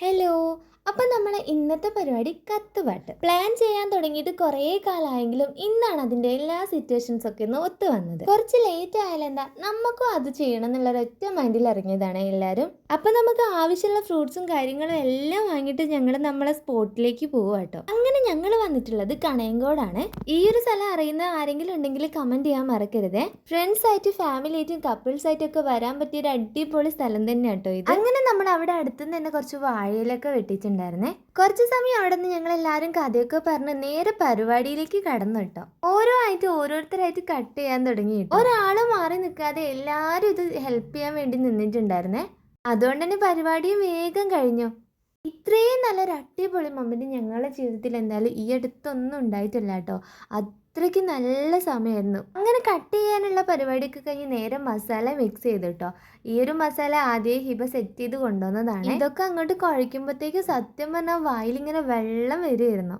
Hello. അപ്പം നമ്മൾ ഇന്നത്തെ പരിപാടി കത്തുപാട്ട് പ്ലാൻ ചെയ്യാൻ തുടങ്ങിയിട്ട് കുറേ കാലമായെങ്കിലും ഇന്നാണ് അതിൻ്റെ എല്ലാ സിറ്റുവേഷൻസൊക്കെ ഒന്ന് ഒത്തു വന്നത്. കുറച്ച് ലേറ്റ് ആയാലെന്താ, നമുക്കും അത് ചെയ്യണം എന്നുള്ള ഒറ്റ മൈൻഡിൽ ഇറങ്ങിയതാണ് എല്ലാവരും. അപ്പം നമുക്ക് ആവശ്യമുള്ള ഫ്രൂട്ട്സും കാര്യങ്ങളും എല്ലാം വാങ്ങിയിട്ട് ഞങ്ങൾ നമ്മളെ സ്പോട്ടിലേക്ക് പോവുക കേട്ടോ. അങ്ങനെ ഞങ്ങൾ വന്നിട്ടുള്ളത് കണയങ്കോടാണ്. ഈ ഒരു സ്ഥലം അറിയുന്ന ആരെങ്കിലും ഉണ്ടെങ്കിൽ കമൻറ്റ് ചെയ്യാൻ മറക്കരുതേ. ഫ്രണ്ട്സ് ആയിട്ട് ഫാമിലി ആയിട്ടും കപ്പിൾസ് ആയിട്ടൊക്കെ വരാൻ പറ്റിയ ഒരു അടിപൊളി സ്ഥലം തന്നെ കേട്ടോ ഇത്. അങ്ങനെ നമ്മൾ അവിടെ അടുത്തുനിന്ന് തന്നെ കുറച്ച് വാഴയിലൊക്കെ വെട്ടിച്ചിട്ടുണ്ടായിരുന്നേ. കുറച്ച് സമയം അവിടെ നിന്ന് ഞങ്ങൾ എല്ലാവരും കഥയൊക്കെ പറഞ്ഞ് നേരെ പരിപാടിയിലേക്ക് കടന്നു കേട്ടോ. ഓരോരുത്തരായിട്ട് കട്ട് ചെയ്യാൻ തുടങ്ങി. ഒരാൾ മാറി നിൽക്കാതെ എല്ലാവരും ഇത് ഹെൽപ്പ് ചെയ്യാൻ വേണ്ടി നിന്നിട്ടുണ്ടായിരുന്നേ. അതുകൊണ്ട് തന്നെ പരിപാടിയും വേഗം കഴിഞ്ഞു. ഇത്രയും നല്ലൊരു അടിപൊളി മൊമെന്റ് ഞങ്ങളുടെ ജീവിതത്തിൽ എന്തായാലും ഈ അടുത്തൊന്നും ഉണ്ടായിട്ടില്ല കേട്ടോ. അത്രയ്ക്ക് നല്ല സമയമായിരുന്നു. അങ്ങനെ കട്ട് ചെയ്യാനുള്ള പരിപാടിയൊക്കെ കഴിഞ്ഞ് നേരെ മസാല മിക്സ് ചെയ്തു കേട്ടോ. ഈ ഒരു മസാല ആദ്യം ഹിബ സെറ്റ് ചെയ്ത് കൊണ്ടുവന്നതാണ്. ഇതൊക്കെ അങ്ങോട്ട് കുഴയ്ക്കുമ്പോഴത്തേക്ക് സത്യം പറഞ്ഞാൽ വായിലിങ്ങനെ വെള്ളം വരുമായിരുന്നു.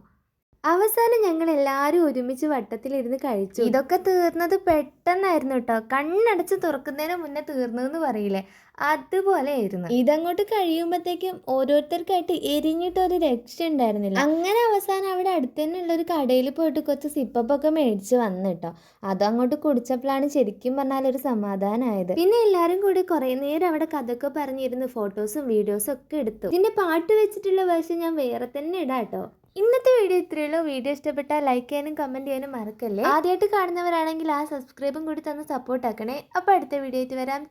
അവസാനം ഞങ്ങൾ എല്ലാവരും ഒരുമിച്ച് വട്ടത്തിലിരുന്ന് കഴിച്ചു. ഇതൊക്കെ തീർന്നത് പെട്ടെന്നായിരുന്നു കേട്ടോ. കണ്ണടച്ച് തുറക്കുന്നതിന് മുന്നേ തീർന്നതെന്ന് പറയില്ലേ, അതുപോലെ ആയിരുന്നു. ഇതങ്ങോട്ട് കഴിയുമ്പോഴത്തേക്കും ഓരോരുത്തർക്കായിട്ട് എരിഞ്ഞിട്ടൊരു രക്ഷ ഉണ്ടായിരുന്നില്ല. അങ്ങനെ അവസാനം അവിടെ അടുത്ത് തന്നെയുള്ള ഒരു കടയിൽ പോയിട്ട് കുറച്ച് സിപ്പപ്പൊക്കെ മേടിച്ച് വന്നു കേട്ടോ. അതങ്ങോട്ട് കുടിച്ചപ്പോഴാണ് ശരിക്കും പറഞ്ഞാൽ ഒരു സമാധാനമായത്. പിന്നെ എല്ലാവരും കൂടി കുറേ നേരം അവിടെ കഥയൊക്കെ പറഞ്ഞിരുന്ന് ഫോട്ടോസും വീഡിയോസും ഒക്കെ എടുത്തു. ഇതിൻ്റെ പാട്ട് വെച്ചിട്ടുള്ള വേർഷൻ ഞാൻ വേറെ തന്നെ ഇടാം കേട്ടോ. ഇന്നത്തെ വീഡിയോ ഇത്രയുള്ളൂ. വീഡിയോ ഇഷ്ടപ്പെട്ടാൽ ലൈക്ക് ചെയ്യാനും കമൻറ്റ് ചെയ്യാനും മറക്കല്ലേ. ആദ്യമായിട്ട് കാണുന്നവരാണെങ്കിൽ ആ സബ്സ്ക്രൈബും കൂടി തന്ന് സപ്പോർട്ട് ആക്കണേ. അപ്പോൾ അടുത്ത വീഡിയോ ആയിട്ട് വരാം.